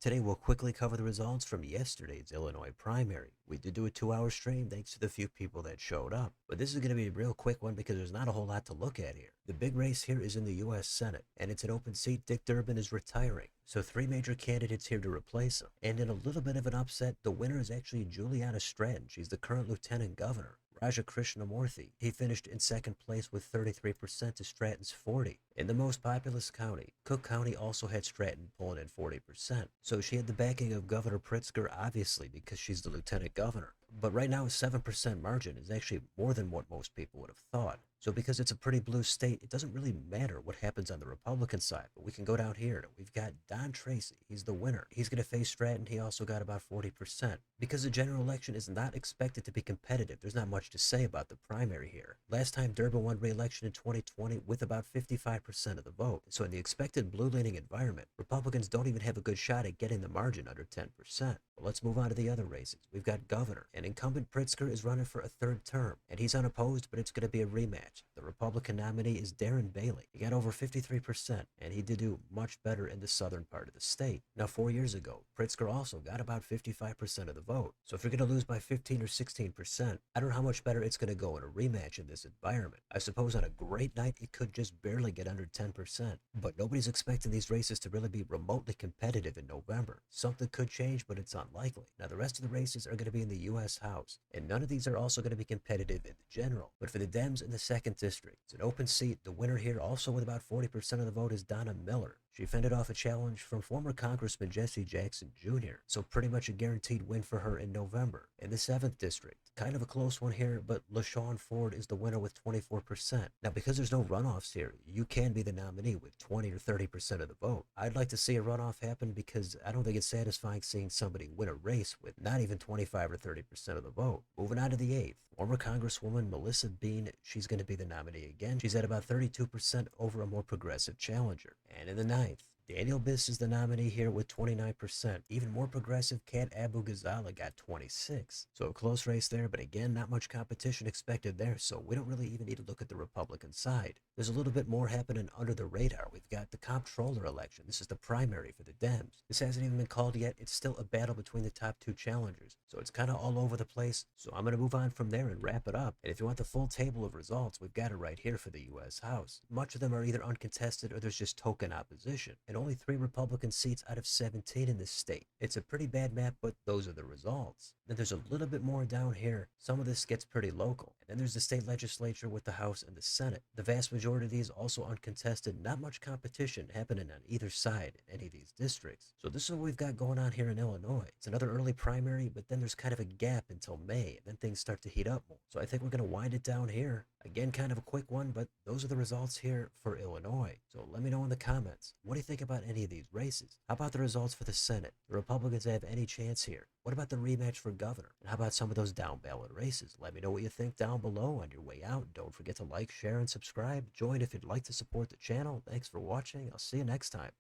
Today we'll quickly cover the results from yesterday's Illinois primary. We did do a 2-hour stream thanks to the few people that showed up, but this is going to be a real quick one because there's not a whole lot to look at here. The big race here is in the U.S. Senate, and it's an open seat. Dick Durbin is retiring, so three major candidates here to replace him. And in a little bit of an upset, the winner is actually Juliana Stratton. She's the current lieutenant governor. Raja Krishnamurthy. He finished in second place with 33% to Stratton's 40. In the most populous county, Cook County also had Stratton pulling in 40%. So she had the backing of Governor Pritzker, obviously, because she's the lieutenant governor. But right now, a 7% margin is actually more than what most people would have thought. So because it's a pretty blue state, it doesn't really matter what happens on the Republican side. But we can go down here. We've got Don Tracy. He's the winner. He's going to face Stratton. He also got about 40%. Because the general election is not expected to be competitive, there's not much to say about the primary here. Last time Durbin won re-election in 2020 with about 55% of the vote. So in the expected blue-leaning environment, Republicans don't even have a good shot at getting the margin under 10%. Well, let's move on to the other races. We've got governor, and incumbent Pritzker is running for a third term, and he's unopposed, but it's going to be a rematch. The Republican nominee is Darren Bailey. He got over 53%, and he did do much better in the southern part of the state. Now, 4 years ago, Pritzker also got about 55% of the vote. So if you're going to lose by 15 or 16%, I don't know how much better it's going to go in a rematch in this environment. I suppose on a great night, it could just barely get under 10%. But nobody's expecting these races to really be remotely competitive in November. Something could change, but it's unlikely. Now, the rest of the races are going to be in the U.S. House, and none of these are also going to be competitive in the general. But for the Dems in the 2nd District, it's an open seat. The winner here, also with about 40% of the vote, is Donna Miller. She fended off a challenge from former Congressman Jesse Jackson Jr., so pretty much a guaranteed win for her in November. In the 7th District, kind of a close one here, but LaShawn Ford is the winner with 24%. Now, because there's no runoffs here, you can be the nominee with 20 or 30% of the vote. I'd like to see a runoff happen because I don't think it's satisfying seeing somebody win a race with not even 25 or 30% of the vote. Moving on to the 8th, former Congresswoman Melissa Bean, she's going to be the nominee again. She's at about 32% over a more progressive challenger. And in the 9th, Daniel Biss is the nominee here with 29%. Even more progressive, Kat Abu Ghazala got 26. So a close race there, but again, not much competition expected there, so we don't really even need to look at the Republican side. There's a little bit more happening under the radar. We've got the comptroller election. This is the primary for the Dems. This hasn't even been called yet. It's still a battle between the top two challengers, so it's kind of all over the place. So I'm going to move on from there and wrap it up. And if you want the full table of results, we've got it right here for the U.S. House. Much of them are either uncontested or there's just token opposition. And only 3 Republican seats out of 17 in this state. It's a pretty bad map, but those are the results. Then there's a little bit more down here. Some of this gets pretty local. And then there's the state legislature with the House and the Senate. The vast majority of these also uncontested. Not much competition happening on either side in any of these districts. So this is what we've got going on here in Illinois. It's another early primary, but then there's kind of a gap until May, and then things start to heat up more. So I think we're going to wind it down here. Again, kind of a quick one, but those are the results here for Illinois. So let me know in the comments. What do you think about any of these races? How about the results for the Senate? The Republicans have any chance here? What about the rematch for governor? And how about some of those down ballot races? Let me know what you think down below on your way out. Don't forget to like, share, and subscribe. Join if you'd like to support the channel. Thanks for watching. I'll see you next time.